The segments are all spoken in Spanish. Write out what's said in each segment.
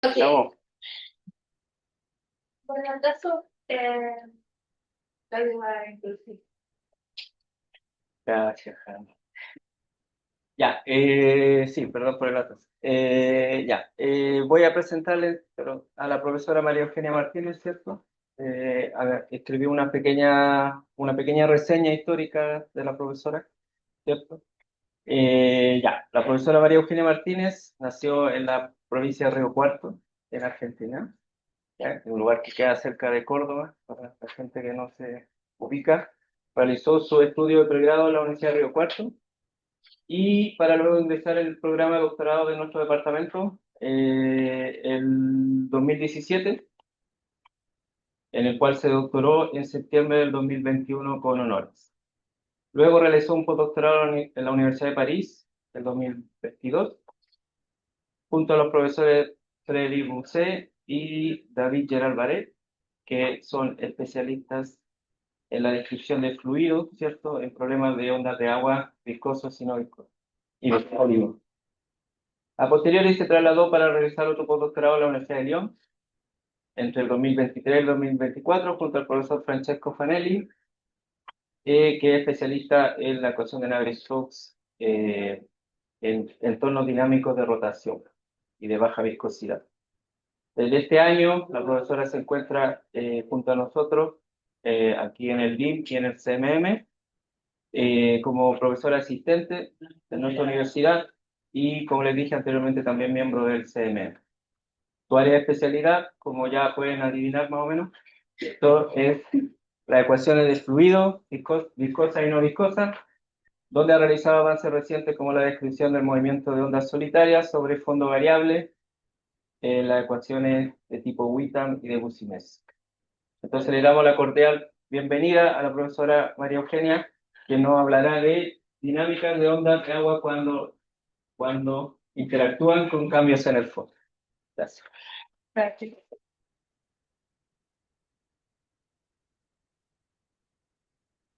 Ok, Estamos. bueno, el caso, la misma inclusive. Gracias, Jaime. Ya, sí, perdón por el atraso. Voy a presentarles a la profesora María Eugenia Martínez, ¿cierto? A ver, escribí una pequeña reseña histórica de la profesora, ¿cierto? La profesora María Eugenia Martínez nació en la provincia de Río Cuarto, en Argentina, ¿ya? En un lugar que queda cerca de Córdoba, para la gente que no se ubica. Realizó su estudio de pregrado en la Universidad de Río Cuarto y para luego ingresar en el programa de doctorado de nuestro departamento el 2017, en el cual se doctoró en septiembre del 2021 con honores. Luego realizó un postdoctorado en la Universidad de París el 2022, junto a los profesores Freddy Bousset y David Gerald Barret, que son especialistas en la descripción de fluidos, ¿cierto? En problemas de ondas de agua viscosos y no viscosos, y de sólidos. A posteriori se trasladó para realizar otro postdoctorado en la Universidad de Lyon entre el 2023 y el 2024 junto al profesor Francesco Fanelli, que es especialista en la ecuación de Navier-Stokes en entornos dinámicos de rotación y de baja viscosidad. Desde este año, la profesora se encuentra junto a nosotros aquí en el DIM y en el CMM como profesora asistente de nuestra universidad y, como les dije anteriormente, también miembro del CMM. Tu área de especialidad, como ya pueden adivinar más o menos, esto es las ecuaciones de fluido, viscosa y no viscosa, donde ha realizado avances recientes como la descripción del movimiento de ondas solitarias sobre fondo variable, las ecuaciones de tipo Witten y de Boussinesq. Entonces le damos la cordial bienvenida a la profesora María Eugenia, que nos hablará de dinámicas de ondas de agua cuando interactúan con cambios en el fondo. Gracias. Práctico.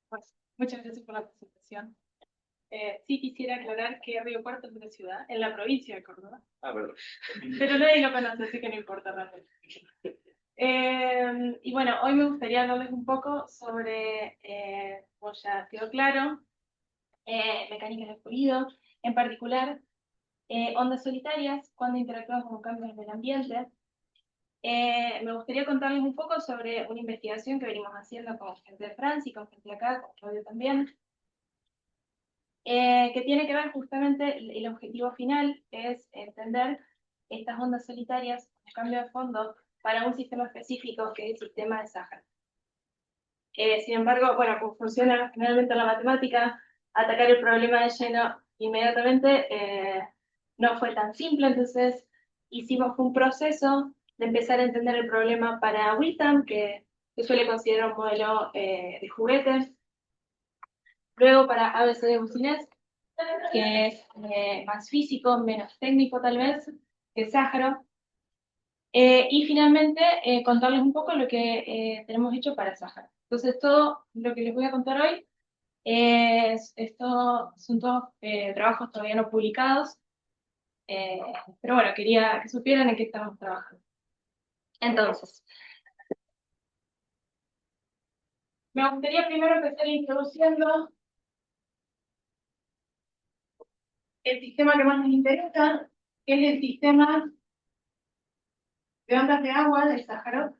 Pues, muchas gracias por la presentación. Sí quisiera aclarar que Río Cuarto es una ciudad en la provincia de Córdoba, Ah, perdón. pero nadie lo conoce, así que no importa realmente. Y bueno, hoy me gustaría hablarles un poco sobre, como ya quedó claro, mecánicas de fluido, en particular ondas solitarias cuando interactúan con cambios del ambiente. Me gustaría contarles un poco sobre una investigación que venimos haciendo con gente de Francia y con gente de acá, con Claudio también, que tiene que ver justamente, el objetivo final es entender estas ondas solitarias, el cambio de fondo, para un sistema específico que es el sistema de Sáhara. Sin embargo, bueno, como funciona generalmente la matemática, atacar el problema de lleno inmediatamente no fue tan simple, entonces hicimos un proceso de empezar a entender el problema para Witten, que se suele considerar un modelo de juguetes, luego para ABC de Boussinesq, que es más físico, menos técnico tal vez, que Sáhara, y finalmente contarles un poco lo que tenemos hecho para Sáhara. Entonces todo lo que les voy a contar hoy esto son todos trabajos todavía no publicados, eh, pero bueno, quería que supieran en qué estamos trabajando. Entonces, me gustaría primero empezar introduciendo el sistema que más nos interesa, que es el sistema de ondas de agua del Sáhara.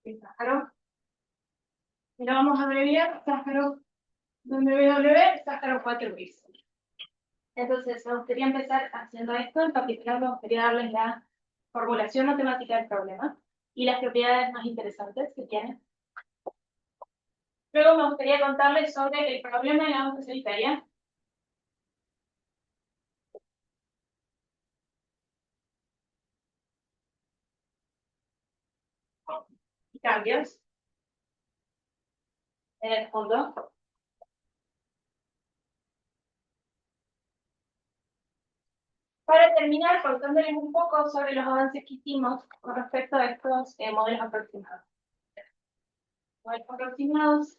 El Sáhara, y lo vamos a abreviar Sáhara WW, Sáhara 4 bis. Entonces, me gustaría empezar haciendo esto. En particular, me gustaría darles la formulación matemática del problema y las propiedades más interesantes que tiene. Luego me gustaría contarles sobre el problema de la onda solitaria y cambios en el fondo. Para terminar, contándoles un poco sobre los avances que hicimos con respecto a estos modelos aproximados. aproximados.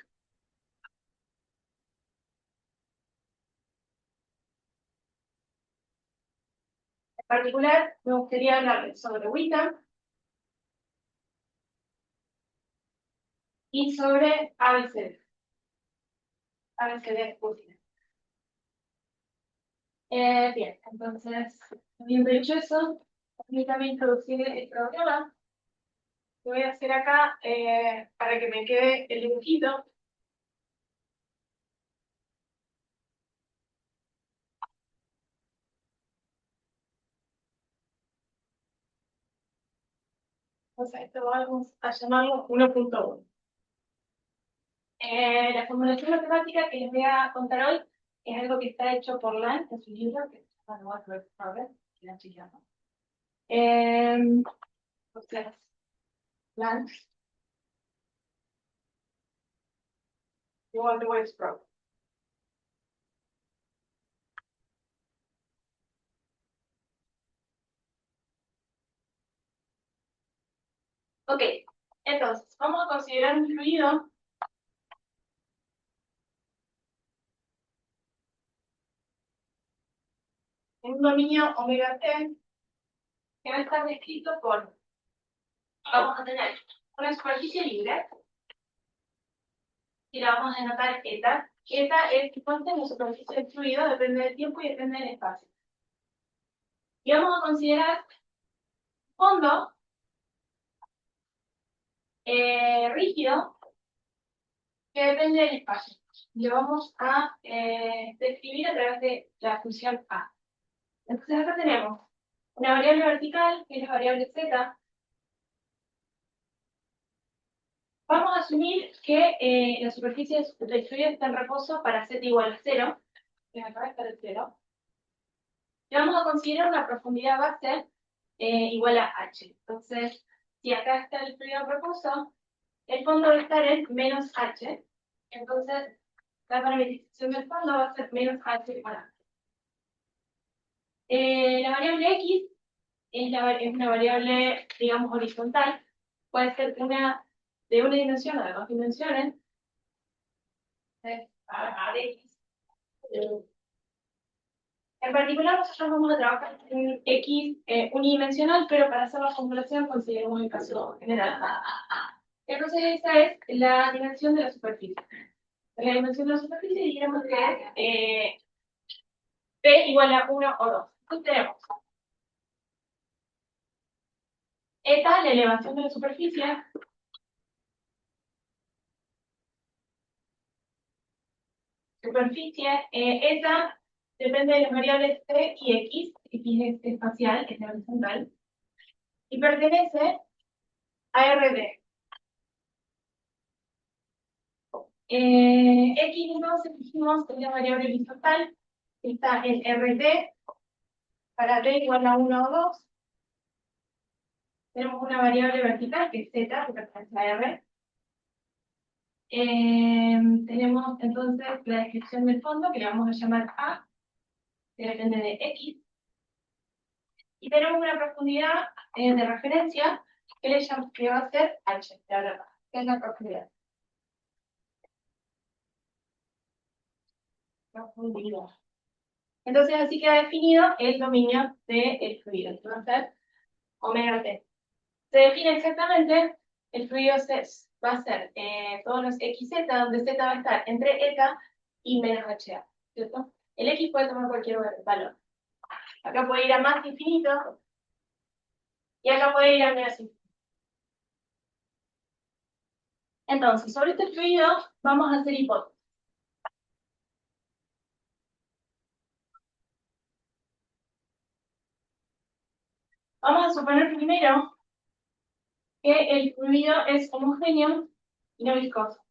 En particular, me gustaría hablarles sobre Wicca y sobre ABCD. ABCD útil. Bien, entonces, habiendo dicho eso, permítame introducir el programa. Lo voy a hacer acá para que me quede el dibujito. O sea, esto vamos a llamarlo 1.1. La formulación matemática que les voy a contar hoy es algo que está hecho por Lan en su libro, que se llama No Word Problem, que era chileno. Entonces, Lan, you want the words problem. Ok, entonces, vamos a considerar un fluido en un dominio omega t que va a estar descrito por, vamos a tener una superficie libre y la vamos a denotar eta. Eta es que consta la superficie del fluido, depende del tiempo y depende del espacio. Y vamos a considerar fondo rígido que depende del espacio. Lo vamos a describir a través de la función A. Entonces acá tenemos una variable vertical, que es la variable z. Vamos a asumir que la superficie del fluido está en reposo para z igual a 0, que acá está el 0. Y vamos a considerar una profundidad base igual a h. Entonces, si acá está el fluido en reposo, el fondo va a estar en menos h. Entonces, la parametrización del fondo va a ser menos h igual a h. La variable x es una variable, digamos, horizontal. Puede ser de una dimensión o de dos dimensiones. X. En particular, nosotros vamos a trabajar en X unidimensional, pero para hacer la formulación consideramos el caso general. Entonces, esa es la dimensión de la superficie. La dimensión de la superficie diríamos que es P igual a 1 o 2. Entonces tenemos eta, la elevación de la superficie, eta depende de las variables t y x es espacial, es horizontal, y pertenece a RD. X entonces dijimos es la variable horizontal, está en RD para d igual a 1 o 2. Tenemos una variable vertical que es z, que pertenece a R. Tenemos entonces la descripción del fondo, que le vamos a llamar A, que depende de X. Y tenemos una profundidad de referencia que va a ser H, de ahora, que es la profundidad. Profundidad. Entonces así queda definido el dominio del fluido, que va a ser omega t. Se define exactamente, el fluido va a ser todos los xz, donde z va a estar entre eta y menos HA, ¿cierto? El x puede tomar cualquier valor. Acá puede ir a más infinito y acá puede ir a menos infinito. Entonces, sobre este fluido vamos a hacer hipótesis. Vamos a suponer primero que el fluido es homogéneo y no viscoso.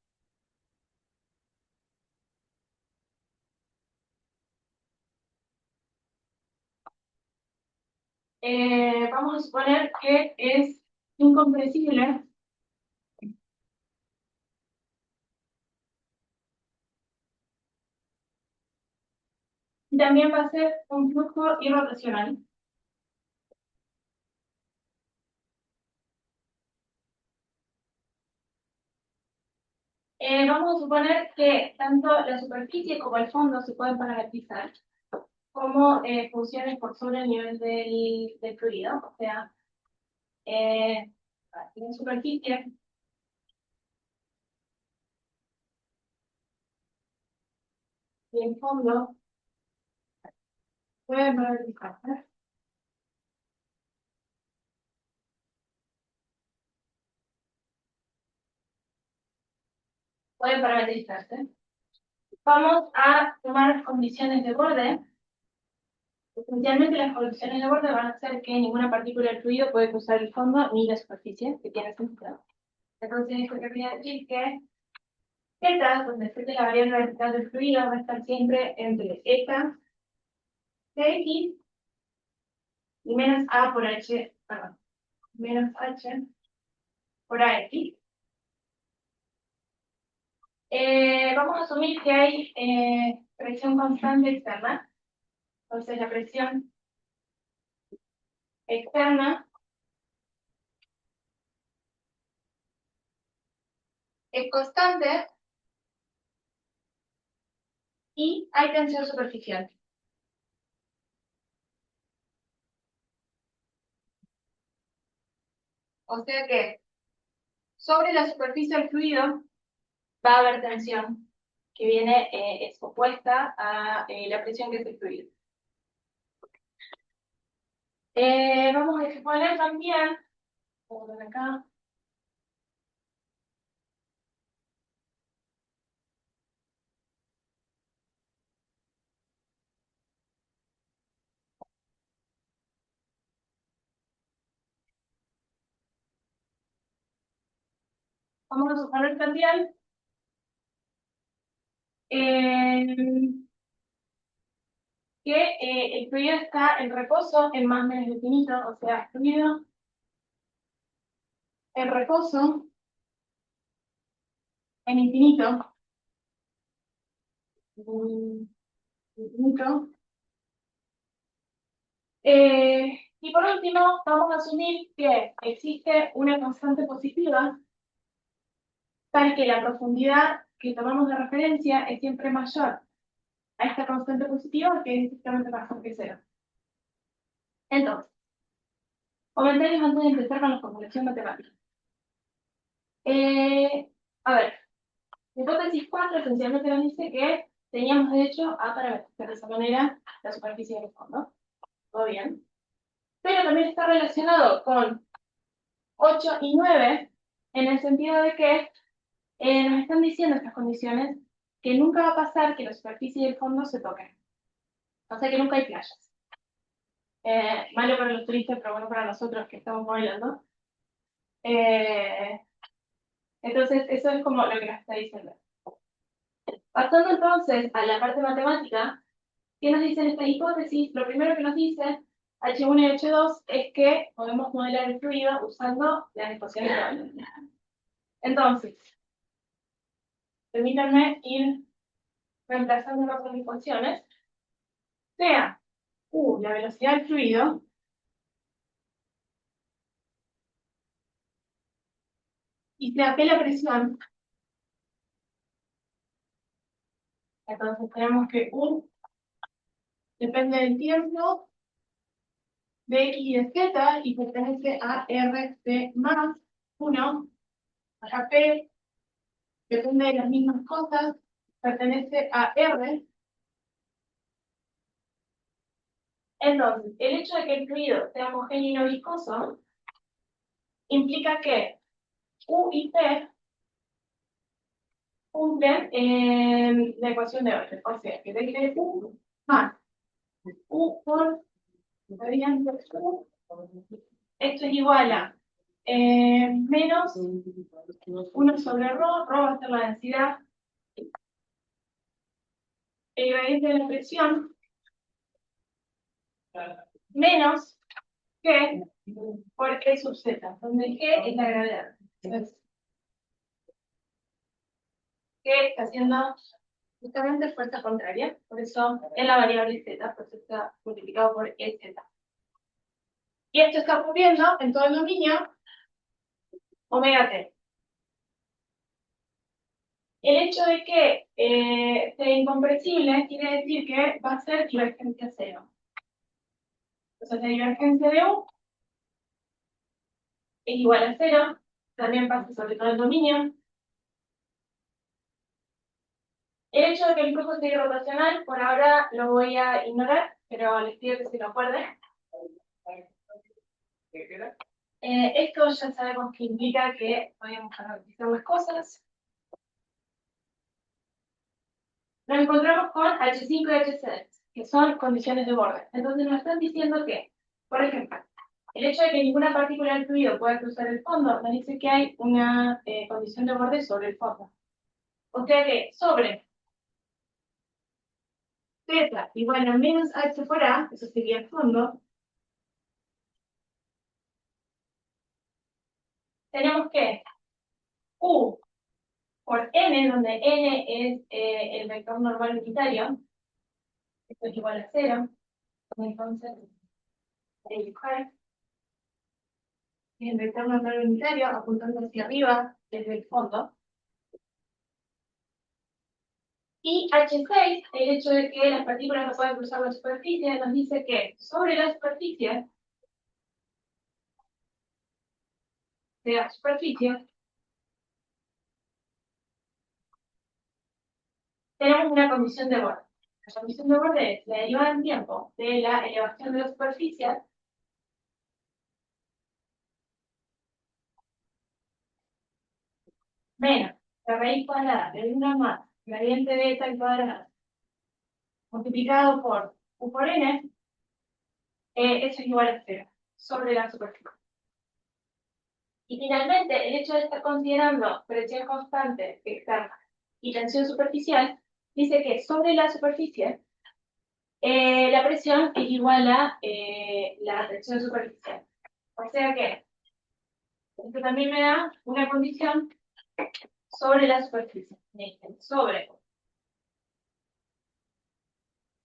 Vamos a suponer que es incompresible y también va a ser un flujo irrotacional. Vamos a suponer que tanto la superficie como el fondo se pueden parametrizar como funciones por sobre el nivel del fluido. O sea, la superficie y el fondo pueden parametrizarse. Pueden parametrizarse. Vamos a tomar condiciones de borde. Esencialmente las condiciones de borde van a hacer que ninguna partícula del fluido puede cruzar el fondo ni la superficie, que tiene sentido. Entonces esto querría decir que eta, donde esté la variable vertical del fluido, va a estar siempre entre eta de x y menos a por h, perdón, menos h por ax. Vamos a asumir que hay presión constante externa. Entonces la presión externa es constante y hay tensión superficial. O sea que sobre la superficie del fluido va a haber tensión que viene es opuesta a la presión que es el fluido. Vamos a exponer también, vamos a ver acá, vamos a suponer también que el fluido está en reposo en más menos infinito, o sea, fluido en reposo en infinito. Infinito. Y por último, vamos a asumir que existe una constante positiva tal que la profundidad que tomamos de referencia es siempre mayor a esta constante positiva, que es exactamente mayor que cero. Entonces, comentarios antes de empezar con la formulación matemática. A ver, hipótesis 4 esencialmente nos dice que teníamos derecho a parametrizar de esa manera la superficie del fondo. Todo bien. Pero también está relacionado con 8 y 9 en el sentido de que nos están diciendo estas condiciones que nunca va a pasar que la superficie y el fondo se toquen. O sea que nunca hay playas. Malo para los turistas, pero bueno para nosotros que estamos bailando. Entonces, eso es como lo que nos está diciendo. Pasando entonces a la parte matemática, ¿qué nos dice en esta hipótesis? Lo primero que nos dice H1 y H2 es que podemos modelar el fluido usando las ecuaciones de Balancea. Entonces, permítanme ir reemplazando las ecuaciones. Sea U, la velocidad del fluido, y sea P la presión. Entonces tenemos que U depende del tiempo de X y de Z y pertenece a RC más 1. Acá P depende de las mismas cosas, pertenece a R. Entonces, el hecho de que el fluido sea homogéneo y no viscoso implica que U y P cumplen la ecuación de Euler. O sea, que de U más U por variante U, esto es igual a menos 1 sobre ρ va a ser la densidad, el gradiente de la presión, menos G por E sub Z, donde G es la gravedad. Entonces, G está haciendo justamente fuerza contraria, por eso es la variable Z, por eso está multiplicado por EZ. Y esto está ocurriendo en todo el dominio omega t. El hecho de que sea incompresible quiere decir que va a ser divergencia cero. Entonces la divergencia de U es igual a cero, también pasa sobre todo el dominio. El hecho de que el flujo sea irrotacional, por ahora lo voy a ignorar, pero les pido que se lo acuerden. Esto ya sabemos que implica que podemos analizar las cosas. Nos encontramos con H5 y H6, que son condiciones de borde. Entonces nos están diciendo que, por ejemplo, el hecho de que ninguna partícula del fluido pueda cruzar el fondo nos dice que hay una condición de borde sobre el fondo. O sea que sobre Z igual a menos H por A, eso sería el fondo, tenemos que U por N, donde N es el vector normal unitario, esto es igual a 0, entonces el vector normal unitario apuntando hacia arriba desde el fondo. Y H6, el hecho de que las partículas no pueden cruzar la superficie, nos dice que sobre la superficie, tenemos una condición de borde. La condición de borde es la derivada en tiempo de la elevación de la superficie menos la raíz cuadrada de 1 más gradiente de eta al cuadrado multiplicado por U por N, eso es igual a 0 sobre la superficie. Y finalmente, el hecho de estar considerando presión constante externa y tensión superficial, dice que sobre la superficie la presión es igual a la tensión superficial. O sea que esto también me da una condición sobre la superficie. Sobre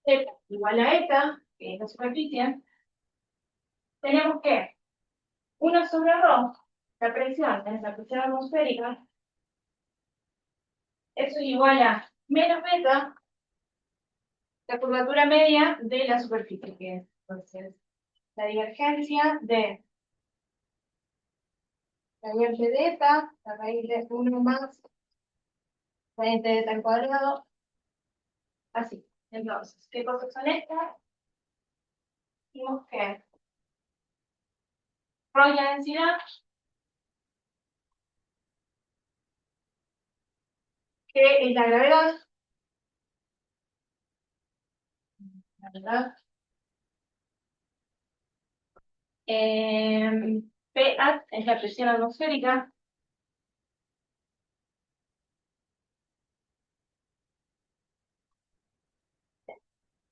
Z igual a eta, que es la superficie, tenemos que 1 sobre ρ, la presión es la presión atmosférica, eso es igual a menos beta, la curvatura media de la superficie, que es entonces la divergencia de la divergencia de eta, la raíz de 1 más raíz de eta al cuadrado, así. Entonces, ¿qué cosas son estas? Dijimos que ρ es la densidad, que es la gravedad, ¿verdad? PA es la presión atmosférica.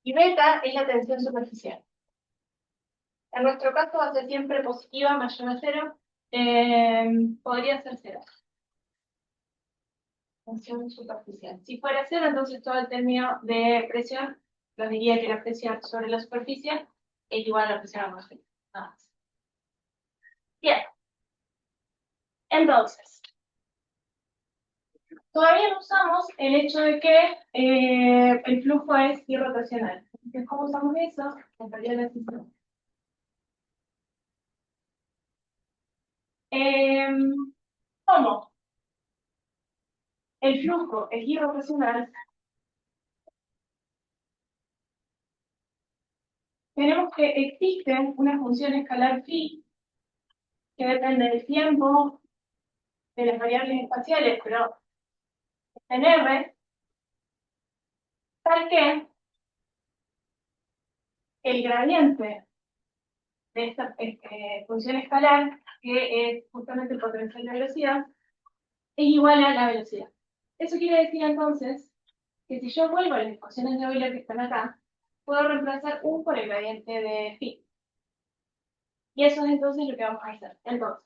Y beta es la tensión superficial. En nuestro caso va a ser siempre positiva, mayor a 0. Podría ser 0. Tensión superficial. Si fuera 0, entonces todo el término de presión nos diría que la presión sobre la superficie es igual a la presión atmosférica. Nada más. Bien. Entonces, todavía no usamos el hecho de que el flujo es irrotacional. Entonces, ¿cómo usamos eso? En realidad necesitamos. ¿Cómo? El flujo es irrotacional. Tenemos que existe una función escalar phi que depende del tiempo, de las variables espaciales, pero en R, tal que el gradiente de esta función escalar, que es justamente el potencial de velocidad, es igual a la velocidad. Eso quiere decir entonces que si yo vuelvo a las ecuaciones de Euler que están acá, puedo reemplazar U por el gradiente de phi. Y eso es entonces lo que vamos a hacer. Entonces,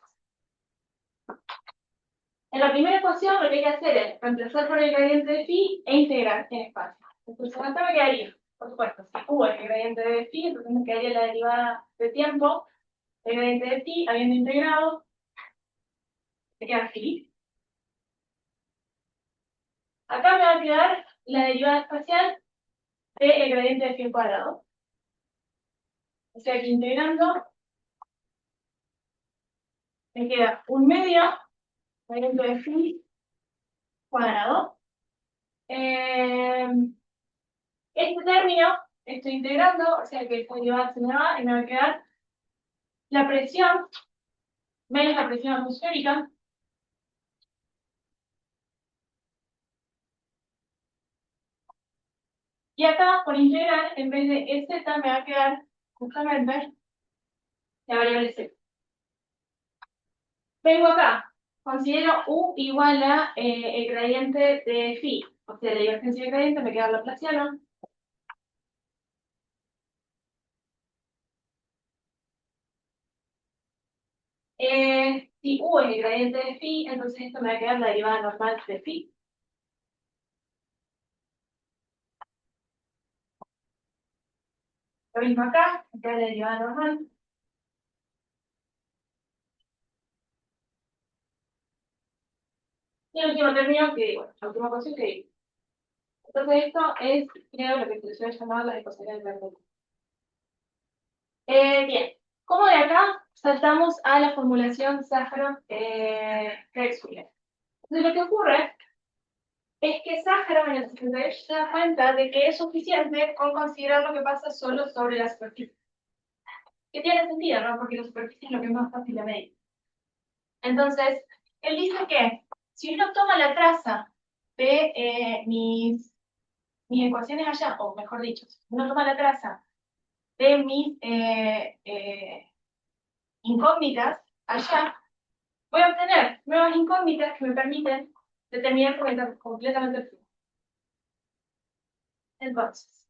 en la primera ecuación lo que hay que hacer es reemplazar por el gradiente de phi e integrar en espacio. Entonces acá me quedaría, por supuesto, si U es el gradiente de phi, entonces me quedaría la derivada de tiempo, el gradiente de phi, habiendo integrado, me queda phi. Acá me va a quedar la derivada espacial del gradiente de phi cuadrado. O sea que integrando me queda un medio gradiente de phi cuadrado. Este término estoy integrando, o sea que esta derivada se me va y me va a quedar la presión menos la presión atmosférica. Y acá, por integral, en vez de EZ me va a quedar justamente la variable Z. Vengo acá, considero U igual a el gradiente de phi, o sea, la divergencia del gradiente me queda laplaciano. Si U es el gradiente de phi, entonces esto me va a quedar la derivada normal de phi. Lo mismo acá, me queda la derivada normal. Y el último término que, bueno, la última cosa que digo. Entonces esto es, creo, lo que se suele llamar la ecuación del vector. Bien, ¿cómo de acá saltamos a la formulación Safron-Krexwiller? Entonces lo que ocurre es que Safron en el 68 se da cuenta de que es suficiente con considerar lo que pasa solo sobre la superficie. Que tiene sentido, ¿no? Porque la superficie es lo que es más fácil de medir. Entonces, él dice que si uno toma la traza de mis ecuaciones allá, o mejor dicho, si uno toma la traza de mis incógnitas allá, voy a obtener nuevas incógnitas que me permiten determinar completamente el flujo. Entonces,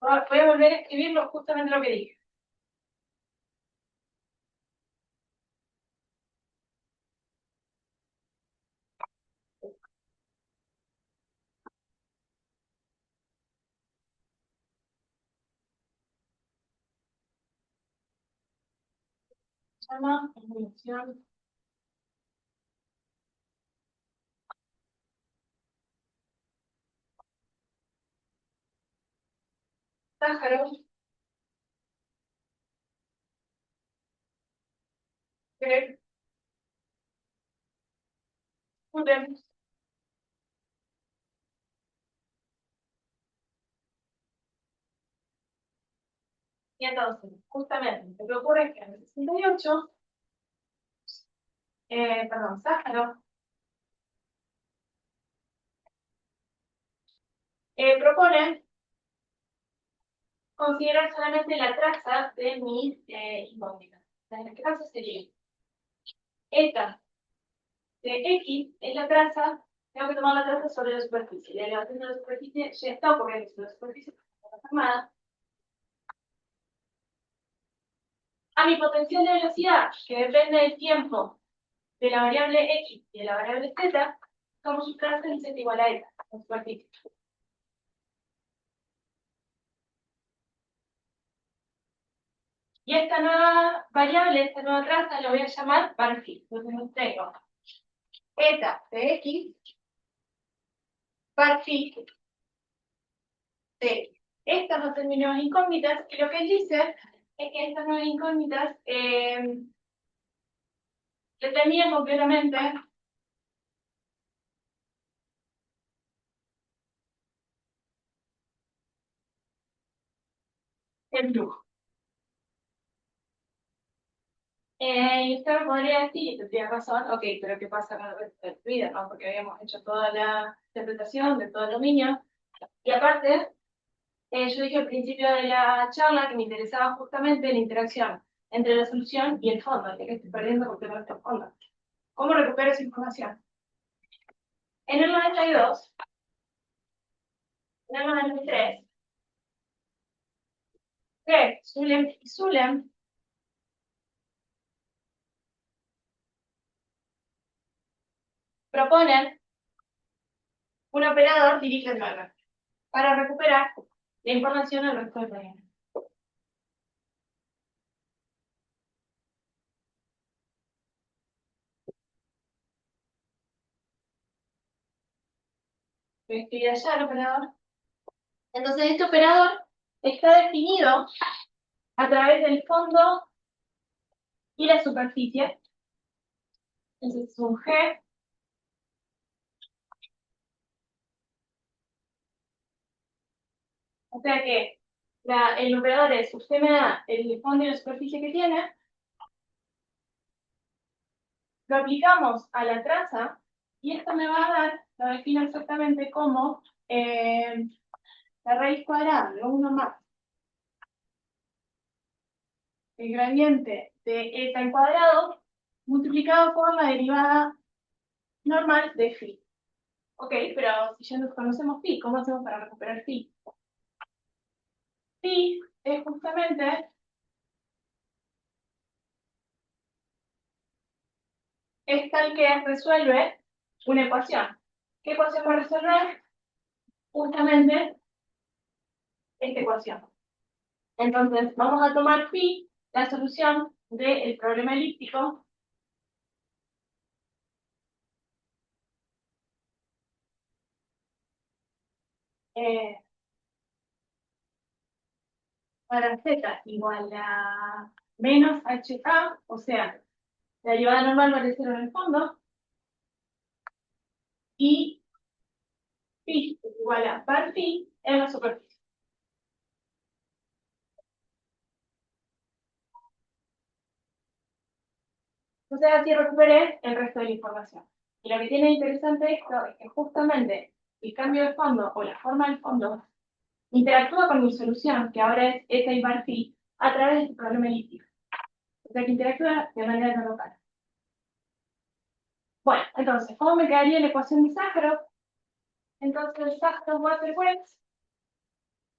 voy a volver a escribirlo justamente lo que dije. Se llama evolución Sáharo, que Student. Y entonces, justamente, lo que ocurre es que en el 68, perdón, Sáharo propone considerar solamente la traza de mis incógnitas. En este caso sería eta de X es la traza, tengo que tomar la traza sobre la superficie. La elevación de la superficie ya está ocurriendo sobre la superficie, está formada. A mi potencial de velocidad, que depende del tiempo de la variable X y de la variable Z, como su traza y Z igual a eta, la superficie. Y esta nueva variable, esta nueva traza, la voy a llamar bar phi. Entonces tengo eta de X, bar phi de estas dos términos incógnitas, y lo que él dice es que estas nuevas incógnitas determinan completamente el flujo. Y usted me podría decir, y tendría razón, ok, pero ¿qué pasa con el resto de tu vida, no? Porque habíamos hecho toda la interpretación de todo el dominio, y aparte, yo dije al principio de la charla que me interesaba justamente la interacción entre la solución y el fondo, ya que estoy perdiendo completamente el fondo. ¿Cómo recupero esa información? En el 92, en el 93, que Sulem y Sulem proponen un operador dirige para recuperar la información al resto del dominio. Voy a escribir allá el operador. Entonces, este operador está definido a través del fondo y la superficie. Entonces, es un G. O sea que el operador es, usted me da el fondo y la superficie que tiene, lo aplicamos a la traza, y esto me va a dar, lo defino exactamente como la raíz cuadrada de 1 más el gradiente de eta al cuadrado multiplicado por la derivada normal de phi. Ok, pero si ya nos conocemos phi, ¿cómo hacemos para recuperar phi? Phi es justamente tal que resuelve una ecuación. ¿Qué ecuación va a resolver? Justamente esta ecuación. Entonces, vamos a tomar phi, la solución del problema elíptico, eh, para z igual a menos HA, o sea, la derivada normal vale 0 en el fondo, y phi es igual a par phi en la superficie. Entonces así recuperé el resto de la información. Y lo que tiene interesante esto es que justamente el cambio de fondo o la forma del fondo interactúa con mi solución, que ahora es eta y par phi, a través de este problema elíptico. O sea que interactúa de manera no local. Bueno, entonces, ¿cómo me quedaría la ecuación de Sakharov? Entonces, Sakharov-Waterwitz,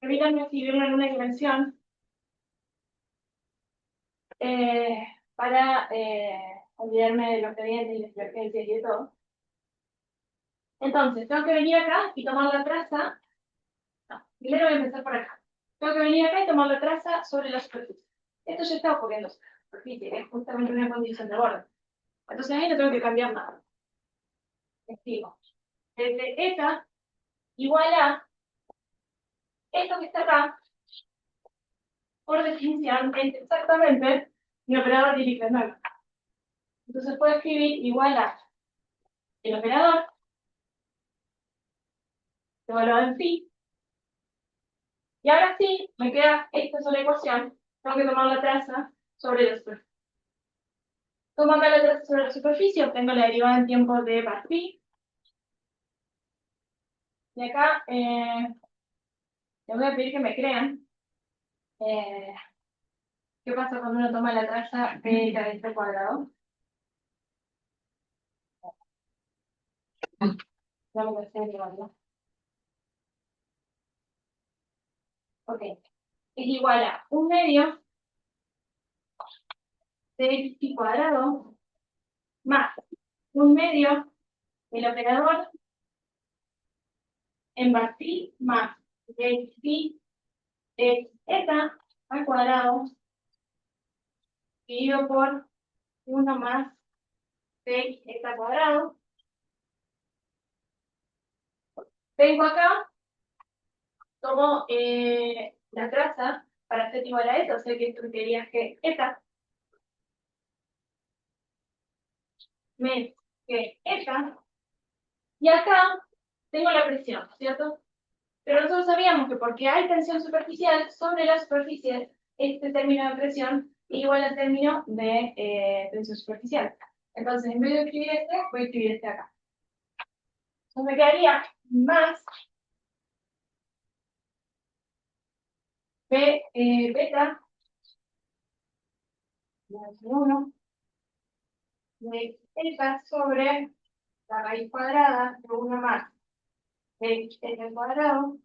permítanme escribirlo en una dimensión para olvidarme de los gradientes y las divergencias y de todo. Entonces, tengo que venir acá y tomar la traza. No, primero voy a empezar por acá. Tengo que venir acá y tomar la traza sobre la superficie. Esto ya está ocurriendo sobre la superficie, es justamente una condición de borde. Entonces ahí no tengo que cambiar nada. Escribo. Desde eta igual a esto que está acá, por definición, es exactamente mi operador Dirichlet-Neumann. Entonces puedo escribir igual a el operador evaluado en phi. Y ahora sí, me queda esta sola ecuación. Tengo que tomar la traza sobre la superficie. Tomando la traza sobre la superficie, obtengo la derivada en tiempo de par phi. Y acá les voy a pedir que me crean eh, qué pasa cuando uno toma la traza de raíz al cuadrado. Vamos a hacer igual. Ok. Es igual a 1/2 de x cuadrado más 1/2 el operador en bar phi más de phi es eta al cuadrado dividido por 1 más de eta al cuadrado. Vengo acá, tomo la traza para z igual a eta, o sea que esto sería que eta menos que eta, y acá tengo la presión, ¿cierto? Pero nosotros sabíamos que porque hay tensión superficial sobre la superficie, este término de presión es igual al término de tensión superficial. Entonces, en vez de escribir este, voy a escribir este acá. Entonces me quedaría más B, beta menos 1 de eta sobre la raíz cuadrada de 1 más de eta al cuadrado,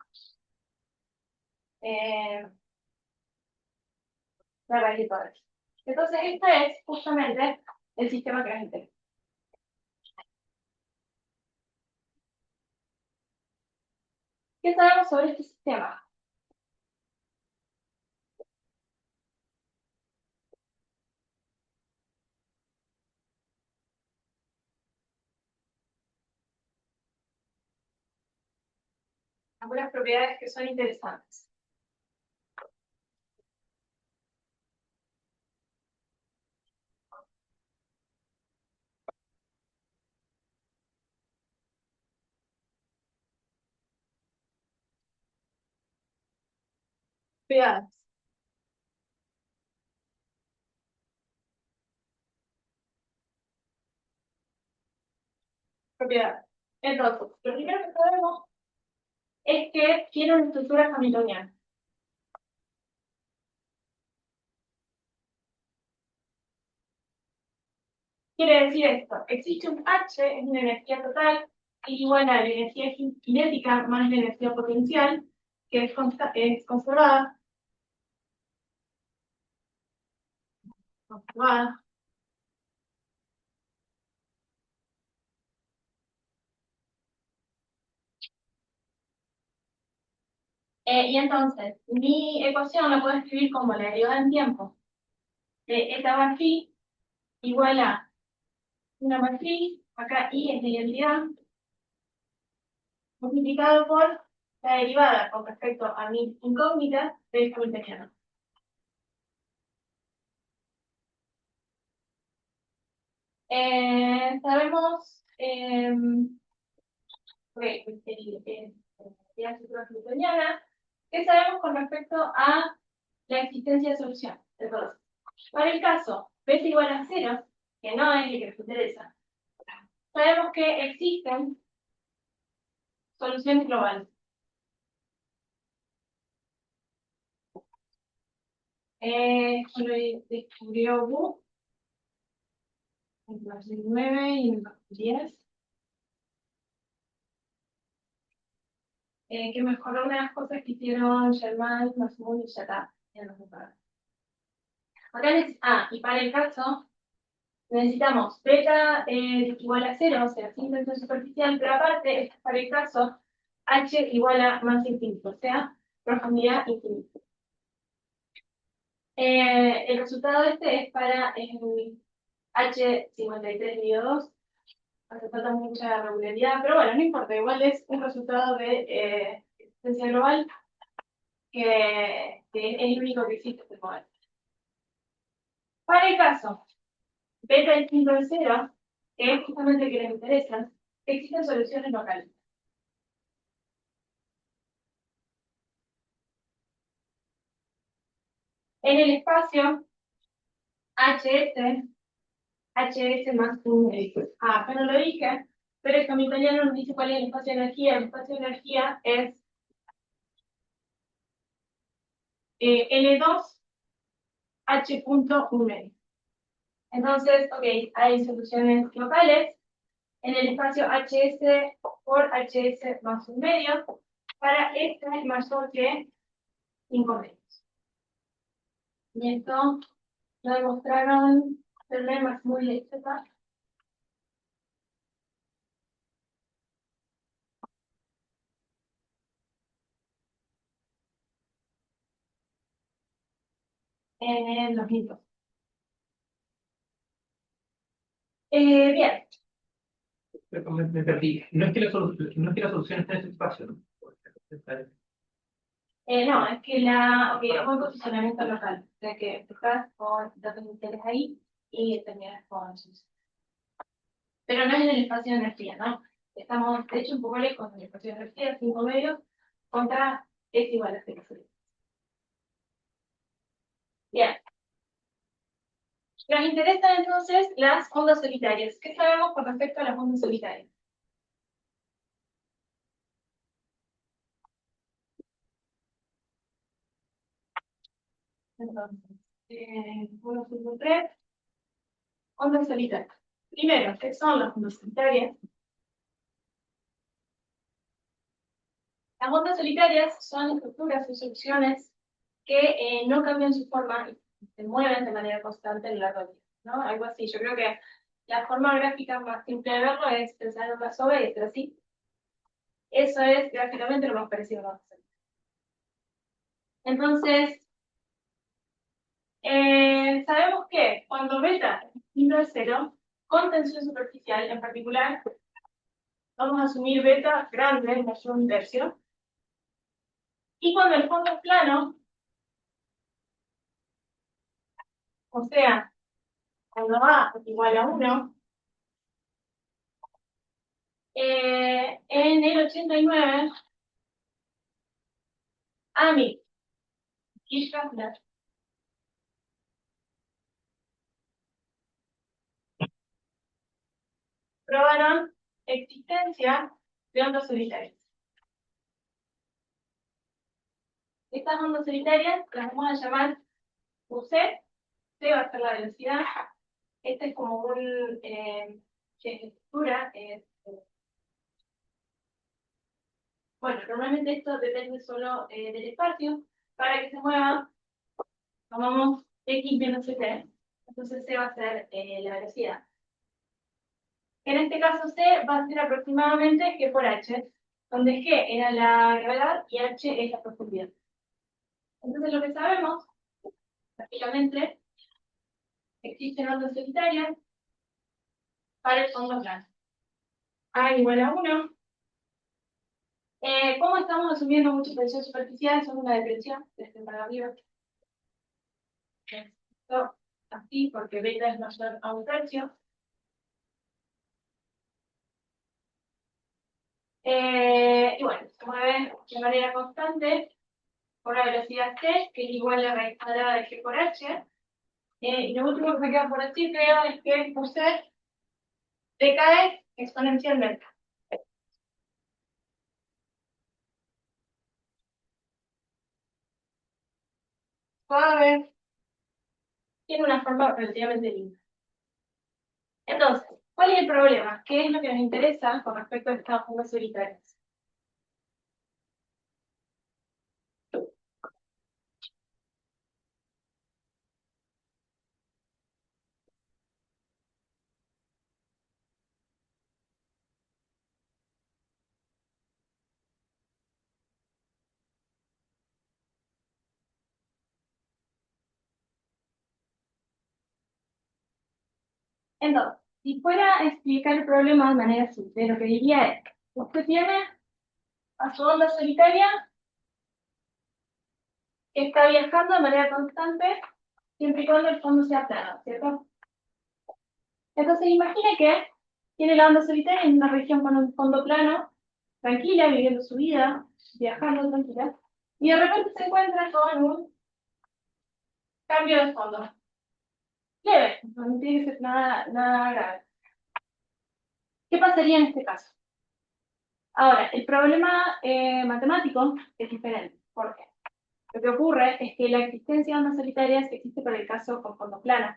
eh, la raíz cuadrada. Entonces, este es justamente el sistema que nos interesa. ¿Qué sabemos sobre este sistema? algunas propiedades que son interesantes. Propiedades. Propiedades. Entonces, lo primero que sabemos es que tiene una estructura hamiltoniana. Quiere decir esto, existe un H, es una energía total, igual a la energía cinética más la energía potencial, que es conservada, conservada. Y entonces, mi ecuación la puedo escribir como la derivada en tiempo de eta bar phi igual a una matriz, acá I es la identidad, multiplicado por la derivada con respecto a mi incógnita del hamiltoniano. Sabemos la estructura hamiltoniana, ¿qué sabemos con respecto a la existencia de solución? Entonces, para el caso beta igual a 0, que no es el que nos interesa, sabemos que existen soluciones globales. Lo descubrió Wu en el 2009 y en el 2010. Que mejoró una de las cosas que hicieron Germán, Masmoud y Yata. Y para el caso, necesitamos beta igual a 0, o sea, sin tensión superficial, pero aparte, este es para el caso H igual a más infinito, o sea, profundidad infinita. El resultado de este es para H53 dividido 2. Hace falta mucha regularidad, pero bueno, no importa, igual es un resultado de existencia global que es el único que existe este modelo. Para el caso beta distinto de 0, que es justamente el que les interesa, existen soluciones locales. En el espacio HS más un X. Acá no lo dije, pero el hamiltoniano nos dice cuál es el espacio de energía. El espacio de energía es L2 H.1. Entonces, ok, hay soluciones locales en el espacio HS por HS más un medio para este mayor que 5 medios. Y esto lo demostraron problemas muy lejos. En los mitos. Bien. Pero me perdí. No es que no es que la solución esté en ese espacio, ¿no? No, es que es un posicionamiento local. O sea que empezás con datos iniciales ahí y terminas con sus. Pero no es en el espacio de energía, ¿no? Estamos, de hecho, un poco lejos del espacio de energía, 5 medios, contra es igual a 0. Bien. Nos interesan entonces las ondas solitarias. ¿Qué sabemos con respecto a las ondas solitarias? Entonces, 1.3, ondas solitarias. Primero, ¿qué son las ondas solitarias? Las ondas solitarias son estructuras o soluciones que no cambian su forma y se mueven de manera constante en la vida, ¿no? Algo así. Yo creo que la forma gráfica más simple de verlo es pensar en una soga y hacer así. Eso es gráficamente lo más parecido a una onda solitaria. Entonces, sabemos que cuando beta es distinto de 0, con tensión superficial en particular, vamos a asumir beta grande, mayor a 1/3, Y cuando el fondo es plano, o sea, cuando A es igual a 1, en el 89, Amit y Schaffner probaron existencia de ondas solitarias. Estas ondas solitarias las vamos a llamar UC, C va a ser la velocidad. Este es como un estructura. Bueno, normalmente esto depende solo del espacio. Para que se mueva, tomamos X menos T. Entonces C va a ser la velocidad. En este caso C va a ser aproximadamente G por H, donde G era la gravedad y H es la profundidad. Entonces lo que sabemos, prácticamente, existen ondas solitarias para el fondo plano. A igual a 1. ¿Cómo estamos asumiendo mucha presión superficial? Son una depresión desde para arriba. Esto así, porque beta es mayor a 1/3. Y bueno, se mueve de manera constante por la velocidad t, que es igual a la raíz cuadrada de g por h. Y lo último que me queda por decir, creo, es que por C decae exponencialmente. Suave. Tiene una forma relativamente linda. Entonces, ¿cuál es el problema? ¿Qué es lo que nos interesa con respecto a estas ondas solitarias? Entonces, si fuera a explicar el problema de manera simple, lo que diría es, usted tiene a su onda solitaria que está viajando de manera constante siempre y cuando el fondo sea plano, ¿cierto? Entonces imagine que tiene la onda solitaria en una región con un fondo plano, tranquila, viviendo su vida, viajando tranquila, y de repente se encuentra con un cambio de fondo. Leve, no tiene que ser nada grave. ¿Qué pasaría en este caso? Ahora, el problema matemático es diferente. ¿Por qué? Lo que ocurre es que la existencia de ondas solitarias existe para el caso con fondo plano.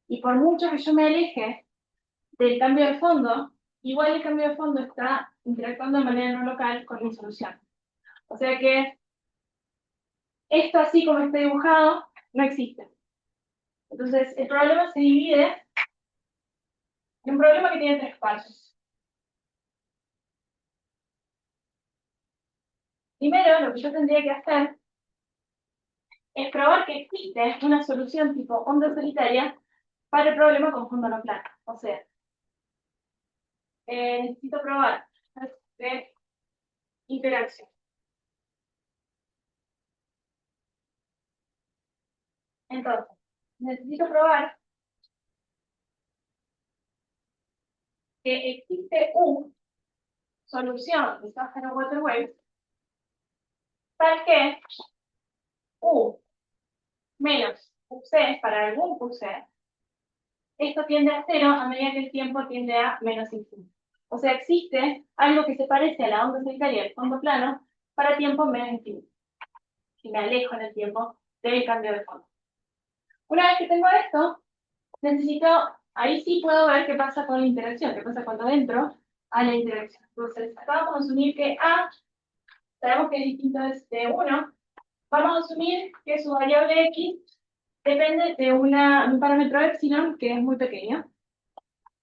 Y por mucho que yo me aleje del cambio de fondo, igual el cambio de fondo está interactuando de manera no local con mi solución. O sea que esto así como está dibujado, no existe. Entonces, el problema se divide en un problema que tiene tres pasos. Primero, lo que yo tendría que hacer es probar que existe una solución tipo onda solitaria para el problema con fondo no plano. O sea, necesito probar de interacción. Entonces, necesito probar que existe una solución de Safran-Water Wave tal que U menos UC para algún QC, esto tiende a cero a medida que el tiempo tiende a menos infinito. O sea, existe algo que se parece a la onda solitaria del fondo plano para tiempo menos infinito. Si me alejo en el tiempo del cambio de fondo. Una vez que tengo esto, necesito, ahí sí puedo ver qué pasa con la interacción, qué pasa cuando entro a la interacción. Entonces, acá vamos a asumir que A, sabemos que es distinto de 1, vamos a asumir que su variable X depende de un parámetro epsilon que es muy pequeño.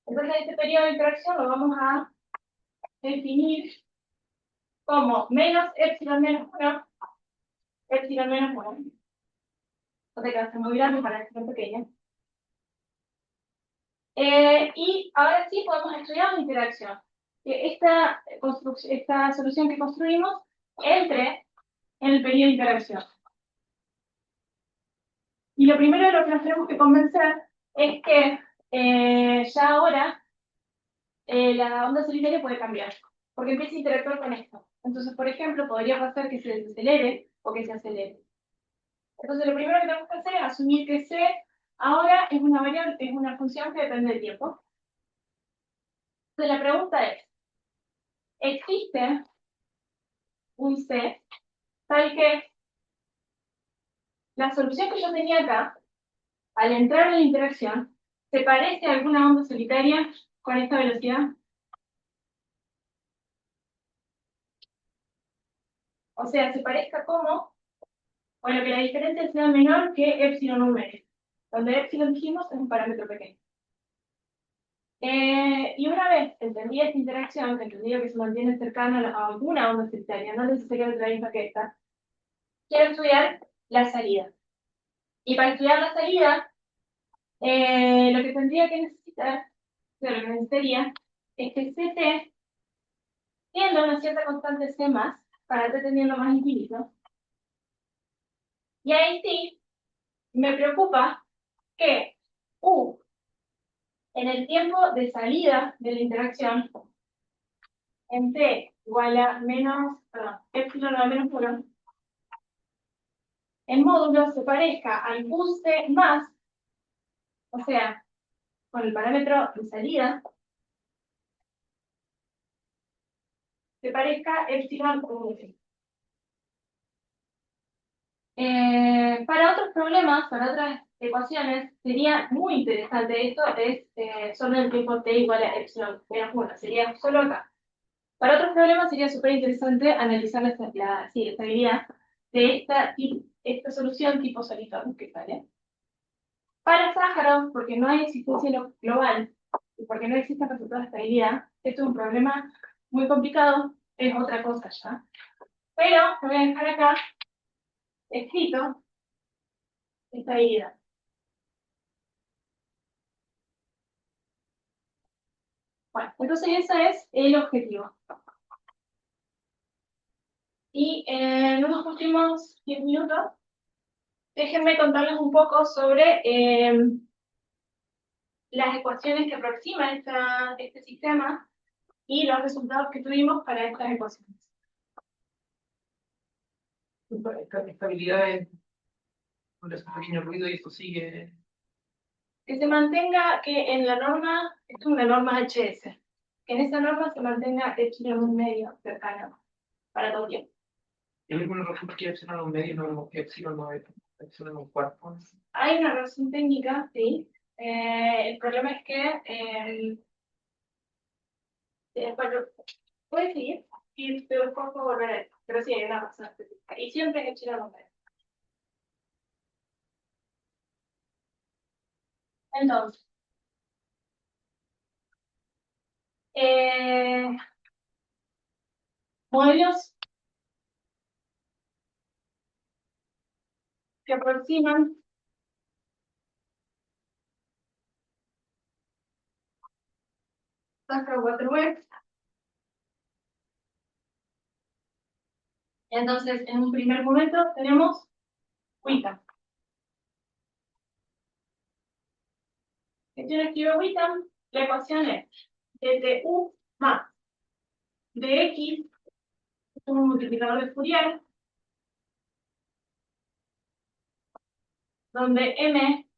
Entonces, este periodo de interacción lo vamos a definir como menos epsilon menos 1, epsilon menos 1. Entonces, que va a ser muy grande para que sea pequeño. Y ahora sí podemos estudiar la interacción. Esta solución que construimos entre en el periodo de interacción. Y lo primero de lo que nos tenemos que convencer es que ya ahora la onda solitaria puede cambiar, porque empieza a interactuar con esto. Entonces, por ejemplo, podría pasar que se desacelere o que se acelere. Entonces, lo primero que tenemos que hacer es asumir que C ahora es una variable, es una función que depende del tiempo. Entonces, la pregunta es, ¿existe un C tal que la solución que yo tenía acá, al entrar en la interacción, se parece a alguna onda solitaria con esta velocidad? O sea, se parezca como, bueno, que la diferencia sea menor que epsilon numérico, donde epsilon dijimos es un parámetro pequeño. Y una vez entendí esta interacción, que entendí que se mantiene cercana a alguna onda solitaria, no necesariamente la misma que esta, quiero estudiar la salida. Y para estudiar la salida, lo que tendría que necesitar, o sea, lo que necesitaría, es que Ct tienda a una cierta constante C más, para t tendiendo más infinito. Y ahí sí, me preocupa que U, en el tiempo de salida de la interacción, en t igual a menos, perdón, epsilon a menos 1, el módulo se parezca al QC más, o sea, con el parámetro de salida, se parezca epsilon UF. Para otros problemas, para otras ecuaciones, sería muy interesante esto, es solo en el tiempo t igual a epsilon menos 1, sería solo acá. Para otros problemas sería súper interesante analizar la estabilidad de esta solución tipo Soliton, que sale. Para Sájarov, porque no hay existencia global y porque no existen resultados de estabilidad, esto es un problema muy complicado, es otra cosa ya. Pero lo voy a dejar acá escrito estabilidad. Bueno, entonces ese es el objetivo. Y en unos últimos 10 minutos, déjenme contarles un poco sobre las ecuaciones que aproximan este sistema y los resultados que tuvimos para estas ecuaciones. Estabilidad es un pequeño ruido y esto sigue. Que se mantenga que en la norma, esto es una norma HS, que en esa norma se mantenga epsilon medio cercano para todo tiempo. ¿Hay alguna razón por qué epsilon a un medio no epsilon no es epsilon a un cuarto? Hay una razón técnica, sí. El problema es que bueno, puede seguir y después puedo volver a esto, pero sí hay una razón específica. Y siempre epsilon medio. Entonces, modelos que aproximan Sájarov-Waterweg. Entonces, en un primer momento tenemos Wickham. Si yo escribo Wickham, la ecuación es dtu más dx, un multiplicador de Fourier, donde m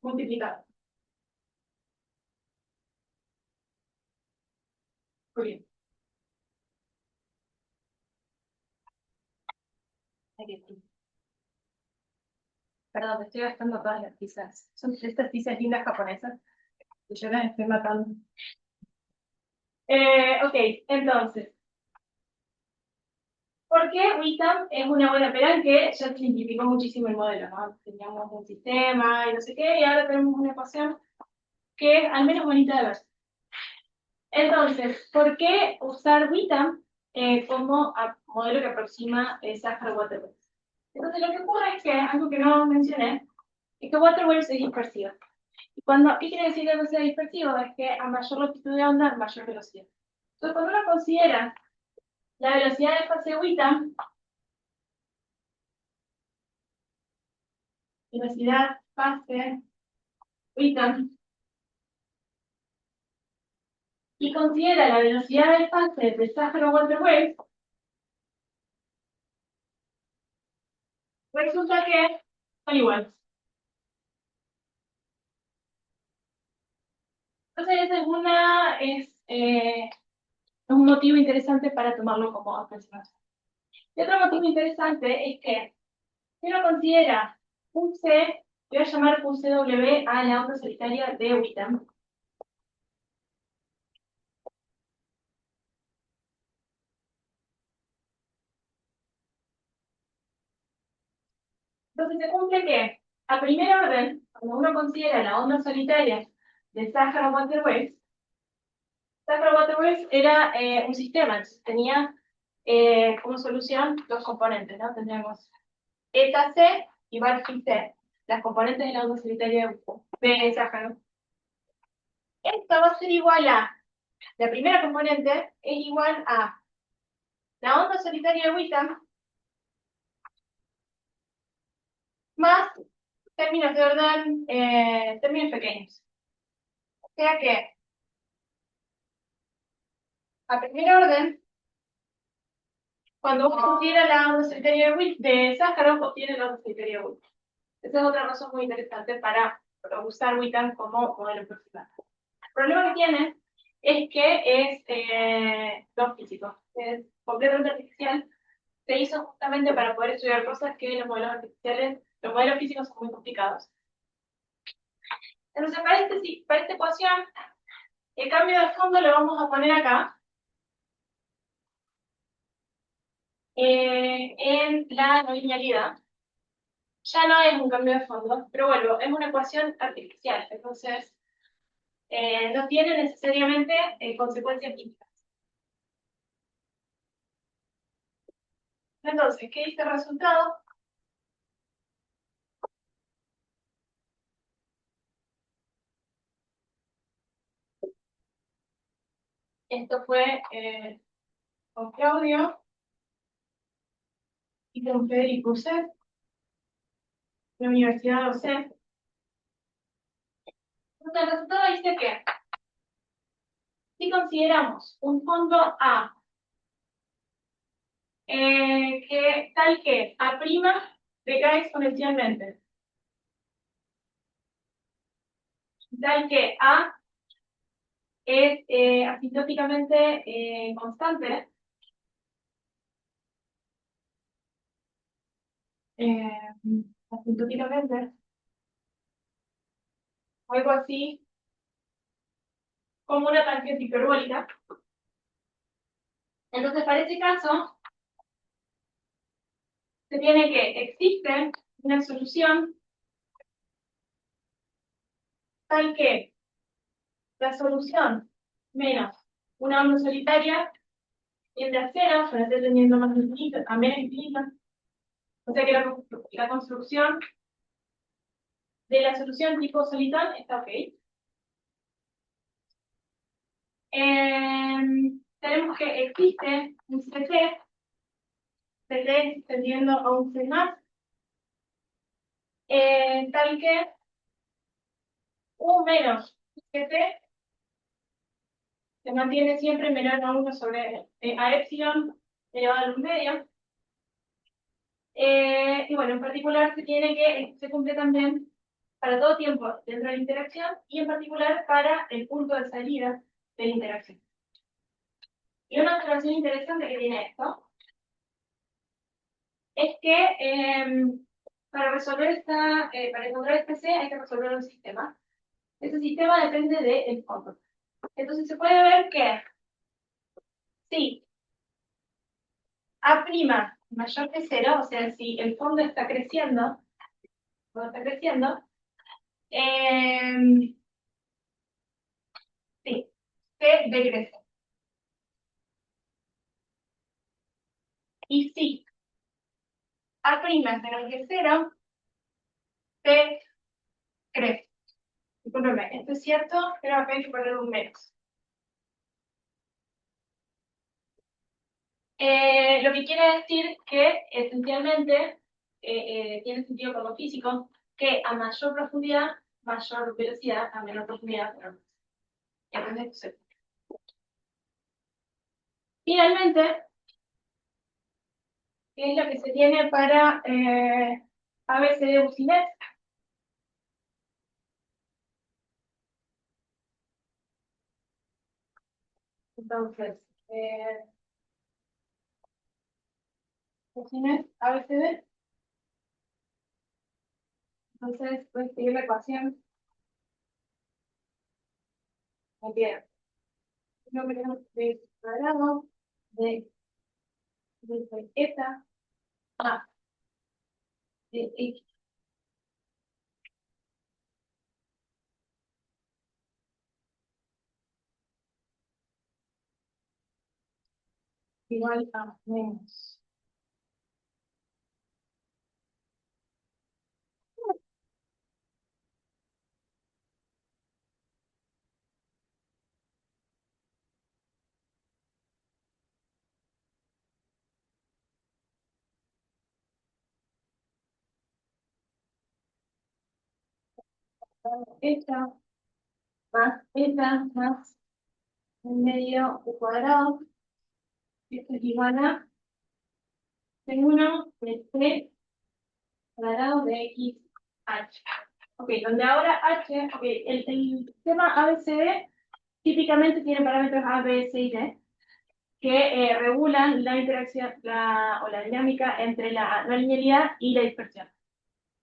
multiplicado. Fourier. Perdón, me estoy gastando todas las pizzas. Son estas pizzas lindas japonesas que yo las estoy matando. Ok, entonces, ¿por qué Wickham es una buena pera que ya simplificó muchísimo el modelo, ¿no? Teníamos un sistema y no sé qué, y ahora tenemos una ecuación que es al menos bonita de ver. Entonces, ¿por qué usar Wickham como modelo que aproxima Sájarov-Waterweg? Entonces, lo que ocurre es que, algo que no mencioné, es que Waterweg es dispersiva. ¿Qué quiere decir que sea dispersivo? Es que a mayor longitud de onda, mayor velocidad. Entonces, cuando uno considera la velocidad de fase WITAM, velocidad fase WITAM, y considera la velocidad de fase de Sáharo-Water-Wave, resulta que son iguales. Entonces, es un motivo interesante para tomarlo como aproximación. Y otro motivo interesante es que si uno considera un C, voy a llamar QCW a la onda solitaria de WITAM. Entonces se cumple que, a primer orden, cuando uno considera la onda solitaria de Sáharo-Water Waves, Sáharo-Water Waves era un sistema, entonces tenía como solución dos componentes, ¿no? Tendríamos eta C y bar phi C, las componentes de la onda solitaria de Sáharo. Esto va a ser igual a, la primera componente es igual a la onda solitaria de WITAM más términos de orden, términos pequeños. O sea que, a primer orden, cuando uno considera la onda solitaria de Sáharo, obtiene la onda solitaria de WITAM. Esa es otra razón muy interesante para usar WITAM como modelo aproximado. El problema que tiene es que es no físico, es completamente artificial. Se hizo justamente para poder estudiar cosas que los modelos artificiales, los modelos físicos son muy complicados. Entonces, para esta ecuación, el cambio de fondo lo vamos a poner acá, en la no linealidad. Ya no es un cambio de fondo, pero bueno, es una ecuación artificial, entonces no tiene necesariamente consecuencias físicas. Entonces, ¿qué dice el resultado? Esto fue con Claudio y con Federico Uset, de la Universidad de Uset. Entonces, el resultado dice que si consideramos un fondo A que tal que A' decae exponencialmente, tal que A es asintóticamente constante, eh, asintóticamente, o algo así como una tangente hiperbólica. Entonces, para ese caso, se tiene que existe una solución tal que la solución menos una onda solitaria tiende a cero, para ser tendiendo más infinito, a menos infinito. O sea que la construcción de la solución tipo solitón está ok. Tenemos que existe un CT tendiendo a un C más, tal que U menos CT se mantiene siempre menor a 1 sobre a epsilon elevado al 1 medio. Y bueno, en particular se cumple también para todo tiempo dentro de la interacción y en particular para el punto de salida de la interacción. Y una observación interesante que tiene esto es que para encontrar este C hay que resolver un sistema. Ese sistema depende del fondo. Entonces se puede ver que si A' mayor que 0, o sea, si el fondo está creciendo, sí, C decrece. Y si A' es menor que 0, C crece. Discúlpeme, esto es cierto, pero acá hay que poner un menos. Lo que quiere decir que esencialmente tiene sentido con lo físico, que a mayor profundidad, mayor velocidad, a menor profundidad, menor velocidad. ¿Entendés? Finalmente, ¿qué es lo que se tiene para ABCD Bucinet? Entonces, Bucinet, ABCD. Entonces, voy a escribir la ecuación. Me queda número de cuadrado de eta a de x igual a menos eta más un medio u cuadrado. Esto es igual a C1 de C cuadrado de x h. Ok, donde ahora h, ok, el sistema ABCD típicamente tiene parámetros A, B, C y D que regulan la interacción o la dinámica entre la no linealidad y la dispersión.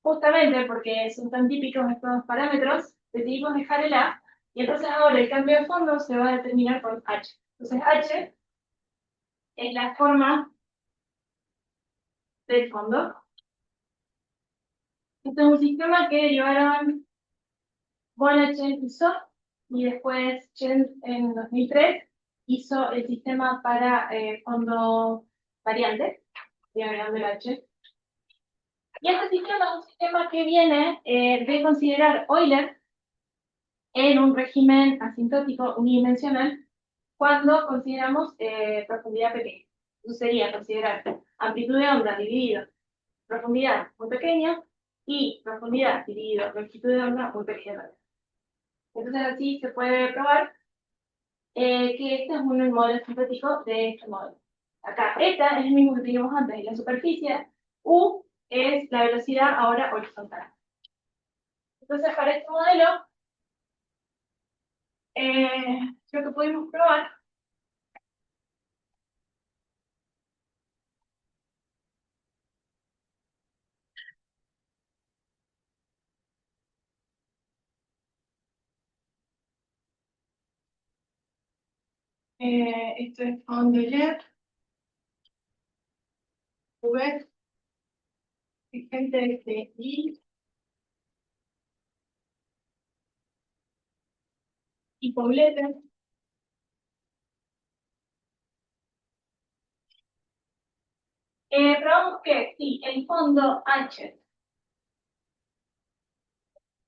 Justamente porque son tan típicos estos parámetros, decidimos dejar el A, y entonces ahora el cambio de fondo se va a determinar con H. Entonces H es la forma del fondo. Este es un sistema que llevaron Bona, Chen y So, y después Chen en 2003 hizo el sistema para fondo variante, y agregando el H. Y este sistema es un sistema que viene de considerar Euler en un régimen asintótico unidimensional cuando consideramos profundidad pequeña. Eso sería considerar amplitud de onda dividido profundidad muy pequeña y profundidad dividido longitud de onda muy pequeña. Entonces así se puede probar que este es un modelo sintético de este modelo. Acá, eta es el mismo que teníamos antes en la superficie, u es la velocidad ahora horizontal. Entonces para este modelo, lo que pudimos probar esto es on the left, V, gente de I y Poblete. Probamos que sí, el fondo H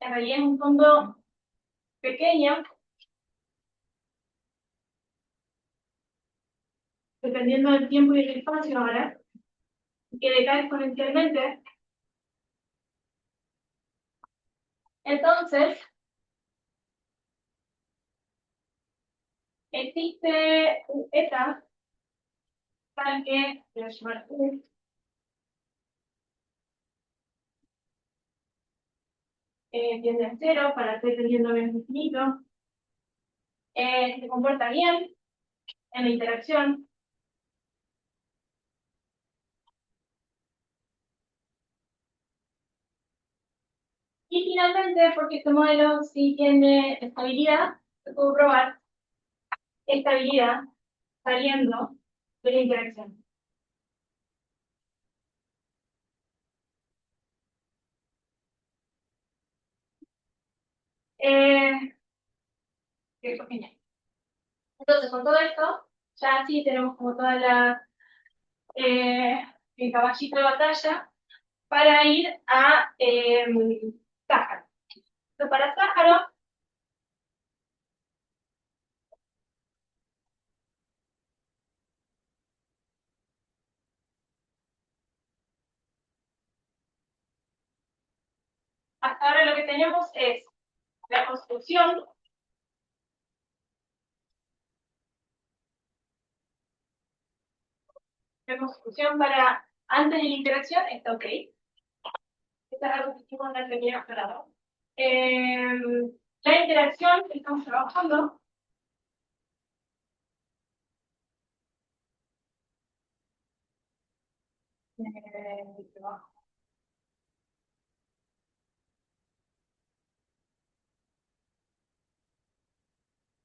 en realidad es un fondo pequeño, dependiendo del tiempo y del espacio ahora, que decae exponencialmente. Entonces, existe eta, tal que voy a llamar U, tiende a cero para t tendiendo a menos infinito, se comporta bien en la interacción. Y finalmente, porque este modelo sí tiene estabilidad, se puede probar estabilidad saliendo de la interacción. Esto es genial. Entonces, con todo esto, ya sí tenemos como toda el caballito de batalla para ir a Sáhara. Entonces, para Sáhara, hasta ahora lo que tenemos es la construcción. La construcción para antes de la interacción está ok. Esta es algo que hicimos en la teoría esperada. La interacción que estamos trabajando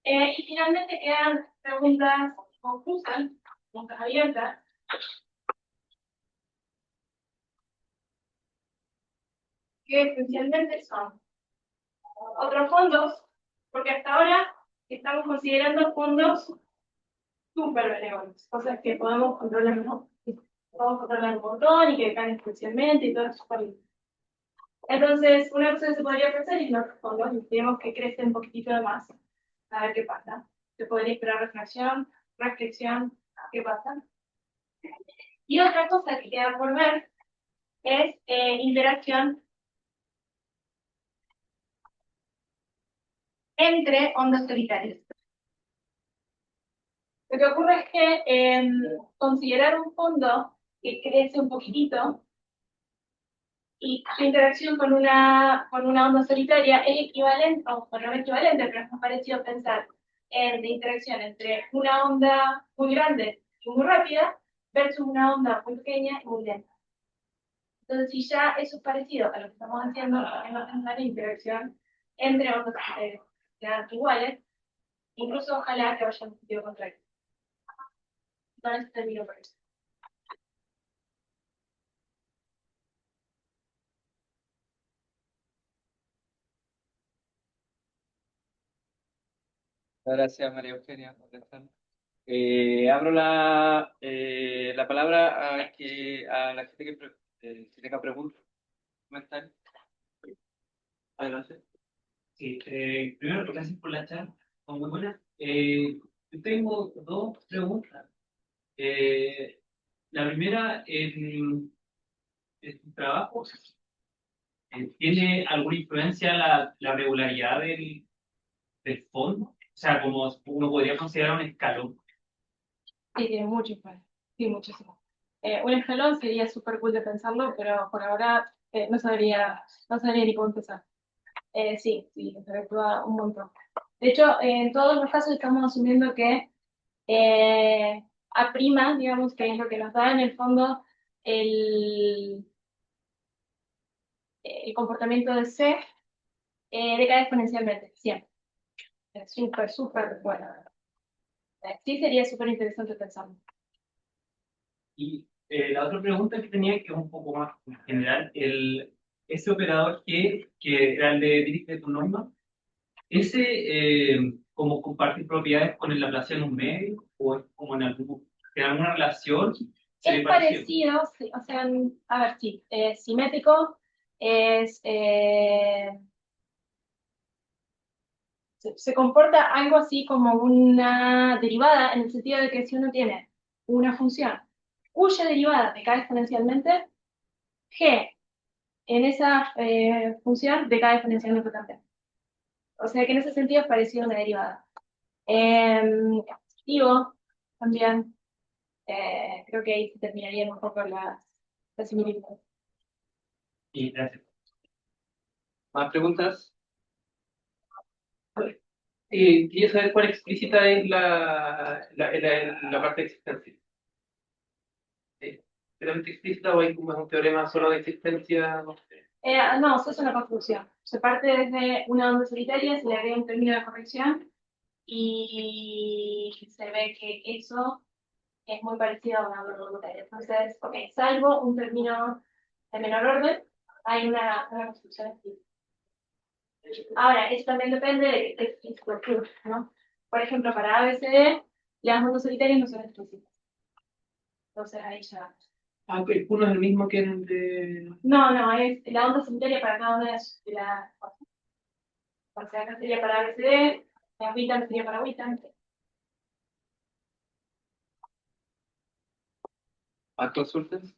y finalmente quedan preguntas confusas, preguntas abiertas, que esencialmente son otros fondos, porque hasta ahora estamos considerando fondos súper benévolos, cosas que podemos controlar, ¿no? Podemos controlar un montón y que caen especialmente y todo eso. Entonces, una cosa que se podría pensar es los fondos, y tenemos que crecer un poquitito de más, a ver qué pasa. Se podría esperar reflexión, restricción, qué pasa. Y otra cosa que queda por ver es interacción entre ondas solitarias. Lo que ocurre es que considerar un fondo que crece un poquitito y su interacción con una onda solitaria es equivalente, o bueno, no es equivalente, pero es más parecido pensar en de interacción entre una onda muy grande y muy rápida versus una onda muy pequeña y muy lenta. Entonces, si ya eso es parecido a lo que estamos haciendo, podemos pensar en interacción entre ondas que sean iguales, incluso ojalá que vayan en sentido contrario. Con eso termino por eso. Gracias, María Eugenia, por contestar. Abro la palabra a la gente que tenga preguntas, comentarios. Adelante. Sí, primero, gracias por la charla, fue muy buena. Yo tengo dos preguntas. La primera, en tu trabajo, ¿tiene alguna influencia la regularidad del fondo? O sea, como uno podría considerar un escalón. Sí, tiene mucho impacto. Sí, muchísimo. Un escalón sería súper cool de pensarlo, pero por ahora no sabría ni cómo empezar. Sí, sí, interactúa un montón. De hecho, en todos los casos estamos asumiendo que A', digamos, que es lo que nos da en el fondo el, el comportamiento de C, decae exponencialmente, siempre. Es súper, súper bueno. Sí, sería súper interesante pensarlo. Y la otra pregunta que tenía, que es un poco más general, ese operador que era el de dirige tu norma, ese, como compartir propiedades con el Laplaciano en un medio, o es como en alguna relación, se Es le pareció. parecido, sí, o sea, a ver, sí, es simétrico, es, se comporta algo así como una derivada, en el sentido de que si uno tiene una función cuya derivada decae exponencialmente, g en esa función decae exponencialmente también. O sea que en ese sentido es parecido a una derivada. Digo, también, creo que ahí se terminarían un poco las similitudes. Y gracias. ¿Más preguntas? Quería saber cuál explícita es la parte de existencia. ¿Realmente explícita o hay como un teorema solo de existencia? No, eso es una construcción. Se parte desde una onda solitaria, se le agrega un término de corrección y se ve que eso es muy parecido a una onda solitaria. Entonces, ok, salvo un término de menor orden, hay una construcción así. Ahora, eso también depende de explícito, ¿no? Por ejemplo, para ABCD, las ondas solitarias no son explícitas. Entonces ahí ya. Ah, ok, uno es el mismo que el de... No, es la onda solitaria para cada una de las cosas. O sea, acá sería para ABCD, la Witan sería para Witan. ¿Más consultas?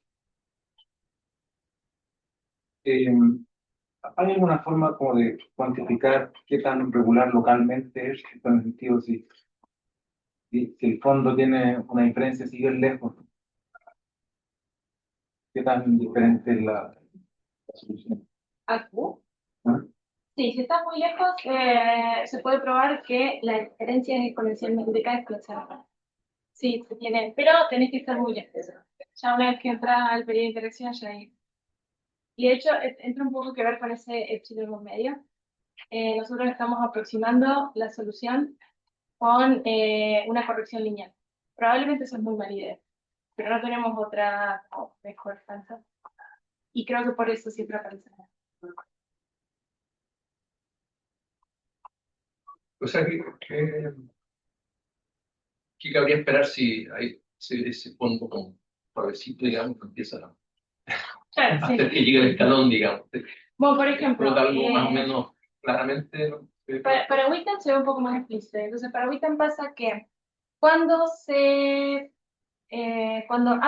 ¿Hay alguna forma como de cuantificar qué tan regular localmente es? En el sentido, si el fondo tiene una diferencia, sigue lejos, ¿qué tan diferente es la solución? ¿Acu? ¿Ah? Sí, si estás muy lejos, se puede probar que la diferencia es exponencialmente, cae exponencialmente. Sí, se tiene, pero tenés que estar muy lejos. Ya una vez que entras al periodo de interacción, ya hay. Y de hecho, entra un poco que ver con ese epsilon medio. Nosotros estamos aproximando la solución con una corrección lineal. Probablemente eso es muy mala idea, pero no tenemos otra mejor falsa. Y creo que por eso siempre aparece. O sea, ¿qué cabría esperar si hay ese fondo con suavecito, digamos, que empieza a Claro, sí. hacer que llegue el escalón, digamos? Bueno, por ejemplo, Explota algo más o menos claramente, ¿no? para Witten se ve un poco más explícito. Entonces, para Witten pasa que cuando cuando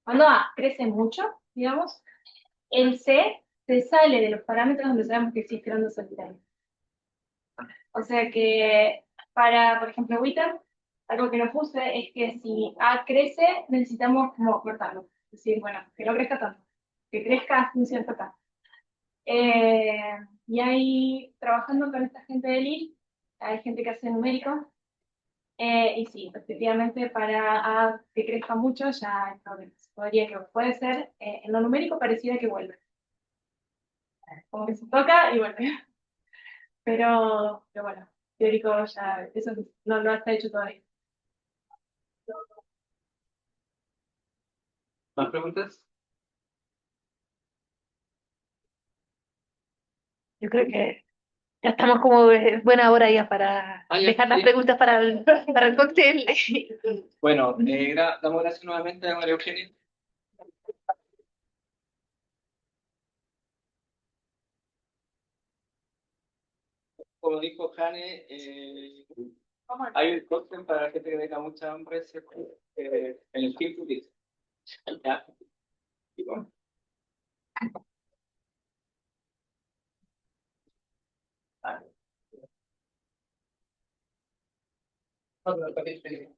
cuando A crece mucho, digamos, el C se sale de los parámetros donde sabemos que existe onda solitaria. O sea que para, por ejemplo, Witten, algo que no puse es que si A crece, necesitamos como cortarlo. Es decir, bueno, que no crezca tanto, que crezca un cierto tanto. Y ahí, trabajando con esta gente del IL, hay gente que hace numérico, y sí, efectivamente, para A que crezca mucho ya hay problemas. Puede ser, en lo numérico pareciera que vuelve. Como que se toca y vuelve. Pero bueno, teórico ya, eso no está hecho todavía. ¿Más preguntas? Yo creo que ya estamos como buena hora ya para Ah, ya, dejar las sí. preguntas para el cóctel. Bueno, damos gracias nuevamente a María Eugenia. Como dijo Jane, hay un cóctel para la gente que tenga mucha hambre, ¿cierto? En el tiempo dice. ¿Ya? Y bueno. Ah, No, pero también,